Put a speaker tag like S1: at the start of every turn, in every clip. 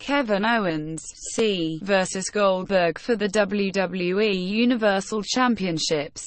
S1: Kevin Owens vs Goldberg for the WWE Universal Championships.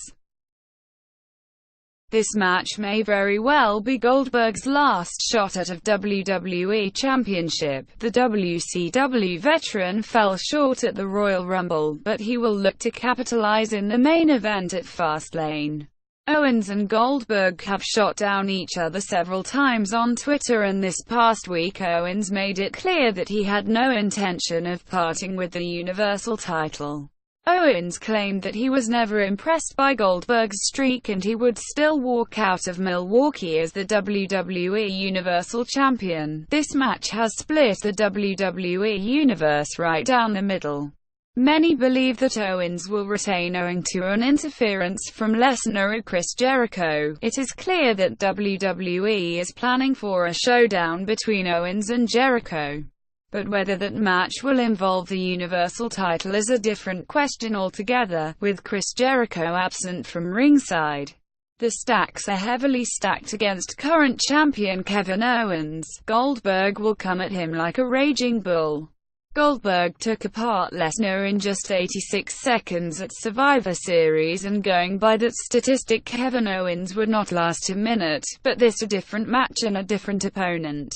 S1: This match may very well be Goldberg's last shot at a WWE Championship. The WCW veteran fell short at the Royal Rumble, but he will look to capitalize in the main event at Fastlane. Owens and Goldberg have shot down each other several times on Twitter, and this past week Owens made it clear that he had no intention of parting with the Universal title. Owens claimed that he was never impressed by Goldberg's streak and he would still walk out of Milwaukee as the WWE Universal Champion. This match has split the WWE Universe right down the middle. Many believe that Owens will retain owing to an interference from Lesnar and Chris Jericho. It is clear that WWE is planning for a showdown between Owens and Jericho. But whether that match will involve the Universal title is a different question altogether, with Chris Jericho absent from ringside. The stacks are heavily stacked against current champion Kevin Owens. Goldberg will come at him like a raging bull. Goldberg took apart Lesnar in just 86 seconds at Survivor Series, and going by that statistic, Kevin Owens would not last a minute, but this a different match and a different opponent.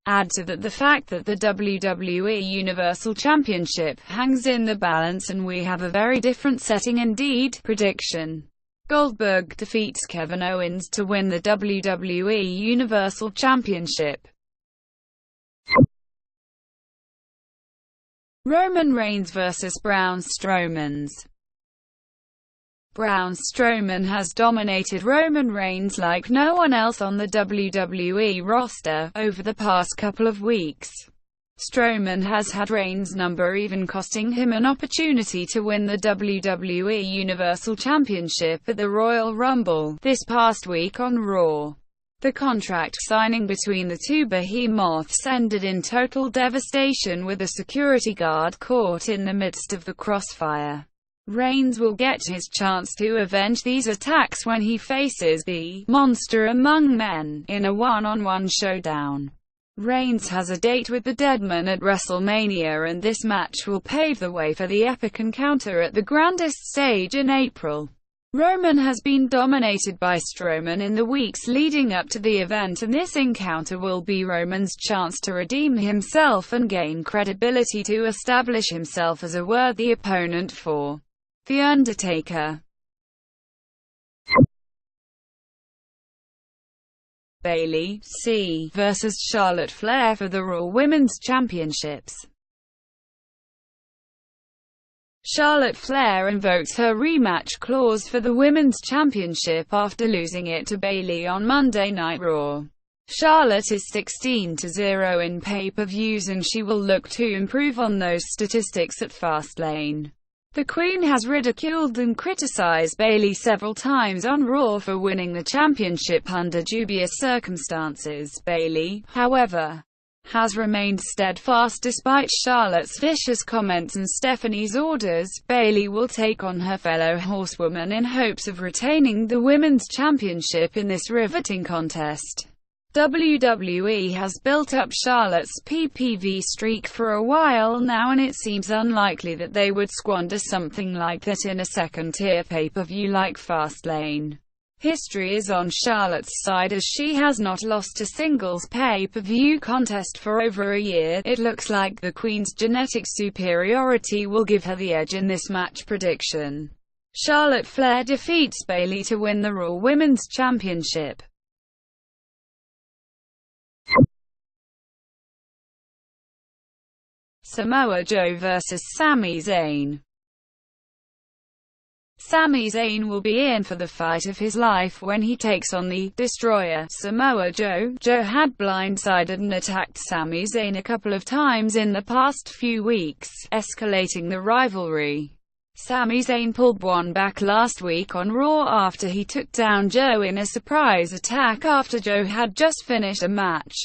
S1: Add to that the fact that the WWE Universal Championship hangs in the balance and we have a very different setting indeed. Prediction: Goldberg defeats Kevin Owens to win the WWE Universal Championship. Roman Reigns vs Braun Strowman. Braun Strowman has dominated Roman Reigns like no one else on the WWE roster over the past couple of weeks. Strowman has had Reigns' number, even costing him an opportunity to win the WWE Universal Championship at the Royal Rumble this past week on Raw. The contract signing between the two behemoths ended in total devastation, with a security guard caught in the midst of the crossfire. Reigns will get his chance to avenge these attacks when he faces the Monster Among Men in a one-on-one showdown. Reigns has a date with the Deadman at WrestleMania, and this match will pave the way for the epic encounter at the grandest stage in April. Roman has been dominated by Strowman in the weeks leading up to the event, and this encounter will be Roman's chance to redeem himself and gain credibility to establish himself as a worthy opponent for The Undertaker. Bayley vs Charlotte Flair for the Raw Women's Championships. Charlotte Flair invoked her rematch clause for the Women's Championship after losing it to Bayley on Monday Night Raw. Charlotte is 16-0 in pay-per-views, and she will look to improve on those statistics at Fastlane. The Queen has ridiculed and criticized Bayley several times on Raw for winning the championship under dubious circumstances. Bayley, however, has remained steadfast despite Charlotte's vicious comments and Stephanie's orders. Bayley will take on her fellow horsewoman in hopes of retaining the Women's Championship in this riveting contest. WWE has built up Charlotte's PPV streak for a while now, and it seems unlikely that they would squander something like that in a second-tier pay-per-view like Fastlane. History is on Charlotte's side, as she has not lost a singles pay-per-view contest for over a year. It looks like the Queen's genetic superiority will give her the edge in this match. Prediction: Charlotte Flair defeats Bayley to win the Raw Women's Championship. Samoa Joe vs Sami Zayn. Sami Zayn will be in for the fight of his life when he takes on the Destroyer, Samoa Joe. Joe had blindsided and attacked Sami Zayn a couple of times in the past few weeks, escalating the rivalry. Sami Zayn pulled one back last week on Raw after he took down Joe in a surprise attack after Joe had just finished a match.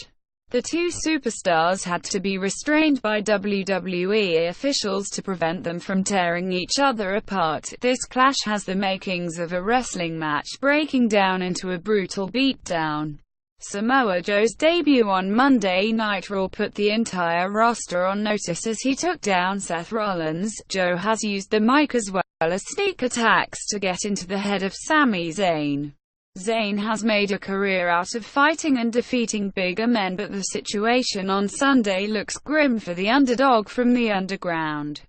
S1: The two superstars had to be restrained by WWE officials to prevent them from tearing each other apart. This clash has the makings of a wrestling match breaking down into a brutal beatdown. Samoa Joe's debut on Monday Night Raw put the entire roster on notice as he took down Seth Rollins. Joe has used the mic as well as sneak attacks to get into the head of Sami Zayn. Zayn has made a career out of fighting and defeating bigger men, but the situation on Sunday looks grim for the underdog from the underground.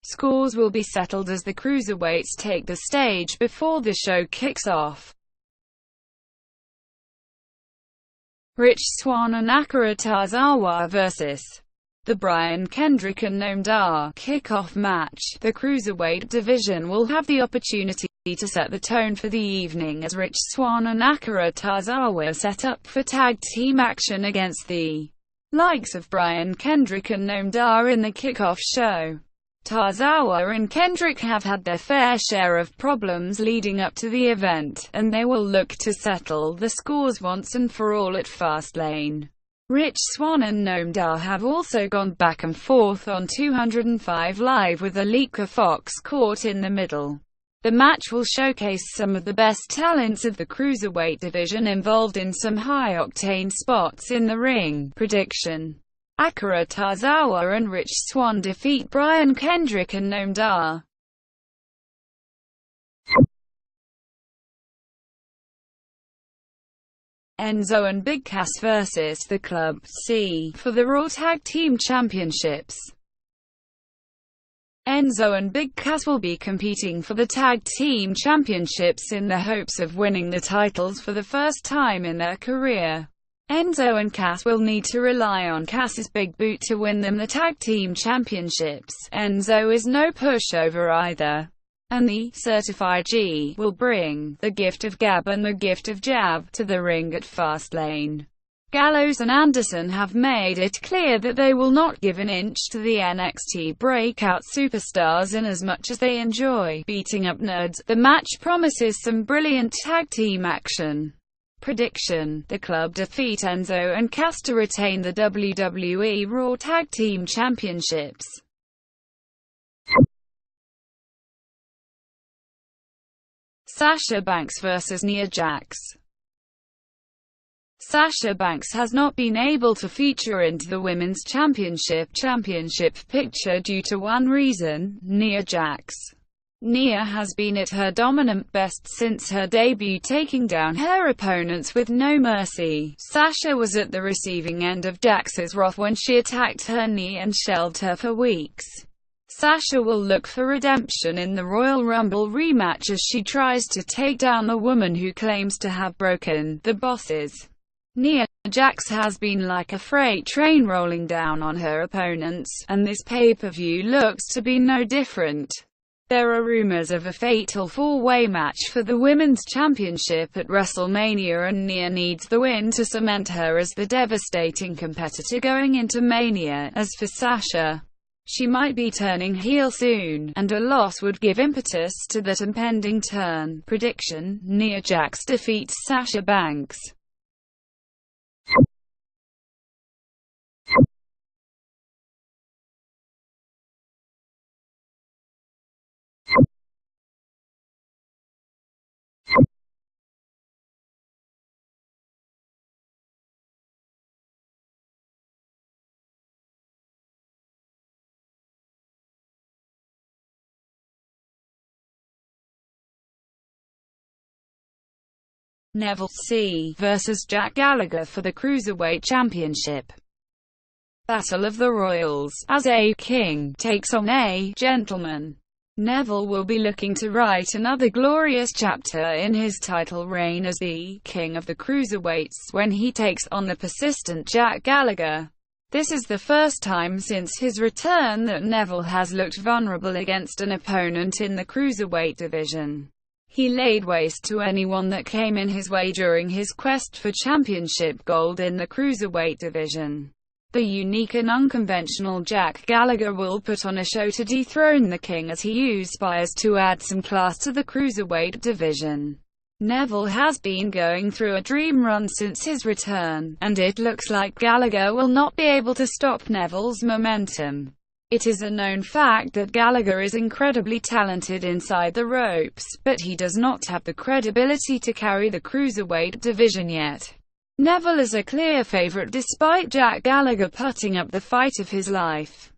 S1: Scores will be settled as the cruiserweights take the stage before the show kicks off. Rich Swann and Akira Tozawa vs. the Brian Kendrick and Noam Dar kickoff match. The cruiserweight division will have the opportunity to set the tone for the evening as Rich Swann and Akira Tozawa set up for tag team action against the likes of Brian Kendrick and Noam Dar in the kickoff show. Tozawa and Kendrick have had their fair share of problems leading up to the event, and they will look to settle the scores once and for all at Fastlane. Rich Swann and Noam Dar have also gone back and forth on 205 Live with Alika Fox caught in the middle. The match will showcase some of the best talents of the cruiserweight division involved in some high-octane spots in the ring. Prediction: Akira Tozawa and Rich Swann defeat Brian Kendrick and Noam Dar. Enzo and Big Cass vs. the Club C for the Raw Tag Team Championships. Enzo and Big Cass will be competing for the Tag Team Championships in the hopes of winning the titles for the first time in their career. Enzo and Cass will need to rely on Cass's big boot to win them the Tag Team Championships. Enzo is no pushover either, and the Certified G will bring the gift of gab and the gift of jab to the ring at Fastlane. Gallows and Anderson have made it clear that they will not give an inch to the NXT breakout superstars, and as much as they enjoy beating up nerds, the match promises some brilliant tag team action. Prediction: the Club defeat Enzo and Cass to retain the WWE Raw Tag Team Championships. Sasha Banks vs. Nia Jax. Sasha Banks has not been able to feature into the Women's Championship picture due to one reason: Nia Jax. Nia has been at her dominant best since her debut, taking down her opponents with no mercy. Sasha was at the receiving end of Jax's wrath when she attacked her knee and shelved her for weeks. Sasha will look for redemption in the Royal Rumble rematch as she tries to take down the woman who claims to have broken the Bosses. Nia Jax has been like a freight train rolling down on her opponents, and this pay-per-view looks to be no different. There are rumors of a fatal four-way match for the Women's Championship at WrestleMania, and Nia needs the win to cement her as the devastating competitor going into Mania. As for Sasha, she might be turning heel soon, and a loss would give impetus to that impending turn. Prediction: Nia Jax defeats Sasha Banks. Neville C. vs. Jack Gallagher for the Cruiserweight Championship. Battle of the Royals, as a king takes on a gentleman. Neville will be looking to write another glorious chapter in his title reign as the king of the Cruiserweights when he takes on the persistent Jack Gallagher. This is the first time since his return that Neville has looked vulnerable against an opponent in the Cruiserweight division. He laid waste to anyone that came in his way during his quest for championship gold in the Cruiserweight division. The unique and unconventional Jack Gallagher will put on a show to dethrone the king as he aspires to add some class to the Cruiserweight division. Neville has been going through a dream run since his return, and it looks like Gallagher will not be able to stop Neville's momentum. It is a known fact that Gallagher is incredibly talented inside the ropes, but he does not have the credibility to carry the cruiserweight division yet. Neville is a clear favorite despite Jack Gallagher putting up the fight of his life.